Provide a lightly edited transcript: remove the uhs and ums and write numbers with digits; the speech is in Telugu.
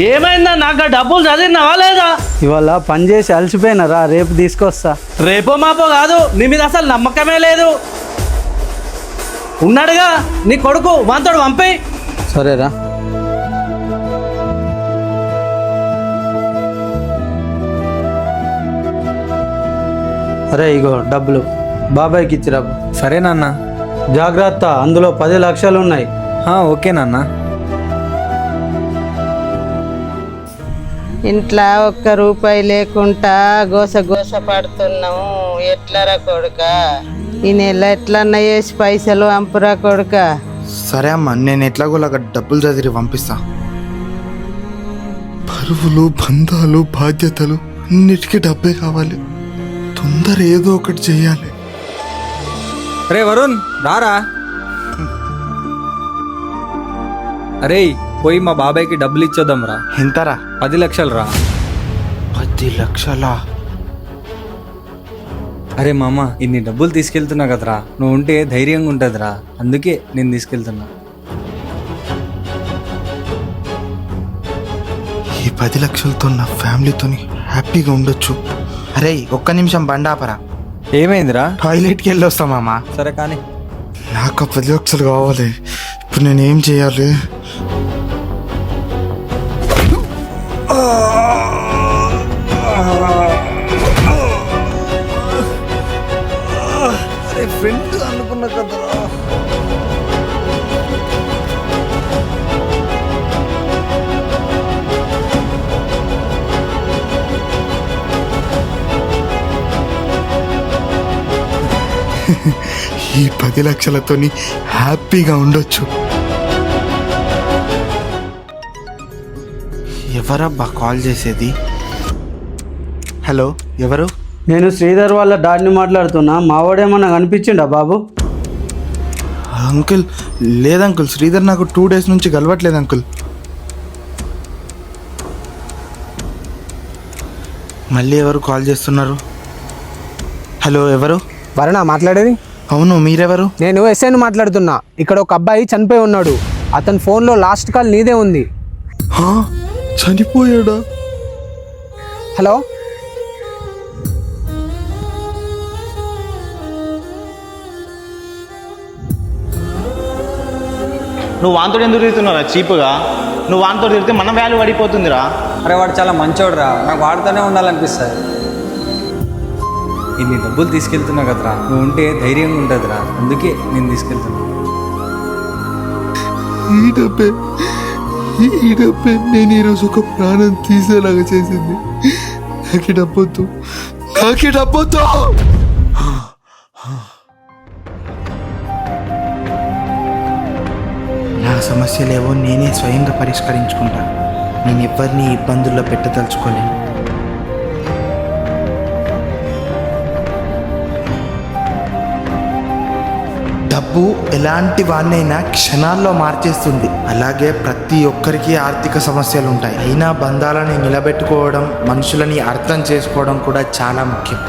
ఏమైందా? నాకు డబ్బులు చదివినావా లేదా? ఇవాళ పని చేసి అలసిపోయినారా, రేపు తీసుకొస్తా. రేపో మాపో కాదు, నీ మీద అసలు నమ్మకమే లేదు. ఉన్నాడుగా నీ కొడుకు, వాంతోడు పంపి. సరేరా. అరే ఇగో డబ్బులు, బాబాయ్కి ఇచ్చిరా. సరే నాన్న. జాగ్రత్త, అందులో 10 లక్షలు ఉన్నాయి. ఓకే నాన్న. ఇంట్లో ఒక్క రూపాయి లేకుండా గోస గోస పడుతున్నాము. ఎట్లరా కొడుక, ఈ నెల ఎట్లన్నా వేసి పైసలు అంపురా కొడుక. సరే అమ్మా, నేను ఎట్లాగోలాగా డబ్బులు చదివి పంపిస్తా. పరువులు, బంధాలు, బాధ్యతలు అన్నిటికీ డబ్బే కావాలి. తొందర ఏదో ఒకటి చెయ్యాలి. అరే వరుణ్ రారా. అరే పోయి మా బాబాయ్కి డబ్బులు ఇచ్చొద్దాం రా. ఎంతరా? 10 లక్షలు రా. 10 లక్షలా? అరే మామ, ఇన్ని డబ్బులు తీసుకెళ్తున్నా కదరా, నువ్వు ఉంటే ధైర్యంగా ఉంటుందిరా, అందుకే నేను తీసుకెళ్తున్నా. ఈ 10 లక్షలతో నా ఫ్యామిలీతోని హ్యాపీగా ఉండొచ్చు. అరే ఒక్క నిమిషం బండాపరా. ఏమైందిరా? టాయిలెట్కి వెళ్ళి వస్తామా? సరే కానీ. నాకు 10 లక్షలు కావాలి. ఇప్పుడు నేను ఏం చేయాలి? ఫ్రెండ్ అనుకున్నా కదరా. ఈ 10 లక్షలతోని హ్యాపీగా ఉండొచ్చు. ఎవరబ్బా కాల్ చేసేది? హలో, ఎవరు? నేను శ్రీధర్ వాళ్ళ డాడీని మాట్లాడుతున్నా. మావాడేమన్నా కనిపించిండా బాబు? అంకుల్ లేదంకుల్, శ్రీధర్ నాకు 2 డేస్ నుంచి కలవట్లేదు అంకుల్. మళ్ళీ ఎవరు కాల్ చేస్తున్నారు? హలో, ఎవరు? వరుణ మాట్లాడేది? అవును, మీరెవరు? నేను ఎస్ఐని మాట్లాడుతున్నా. ఇక్కడ ఒక అబ్బాయి చనిపోయి ఉన్నాడు. అతని ఫోన్లో లాస్ట్ కాల్ నీదే ఉంది. చనిపోయాడా? హలో, నువ్వు వాంతోడు ఎందుకు తిరుగుతున్నారా చీప్గా? నువ్వు వాంతోడు తిరిగితే మన వాల్యూ పడిపోతుందిరా. అరే వాడు చాలా మంచోడురా, నాకు వాడితోనే ఉండాలనిపిస్తుంది. ఇన్ని డబ్బులు తీసుకెళ్తున్నా కదరా, నువ్వు ఉంటే ధైర్యంగా ఉంటుందిరా, అందుకే నేను తీసుకెళ్తున్నా. ఈ డబ్బే నేను ఈరోజు ఒక ప్రాణం తీసేలాగా చేసింది. నాకే డబ్బొద్దు. నా సమస్యలేవో నేనే స్వయంగా పరిష్కరించుకుంటా. నేను ఎవరిని ఇబ్బందుల్లో పెట్టదలుచుకోలేను. డబ్బు ఎలాంటి వాడినైనా క్షణాల్లో మార్చేస్తుంది. అలాగే ప్రతి ఒక్కరికి ఆర్థిక సమస్యలు ఉంటాయి. అయినా బంధాలని నిలబెట్టుకోవడం, మనుషులని అర్థం చేసుకోవడం కూడా చాలా ముఖ్యం.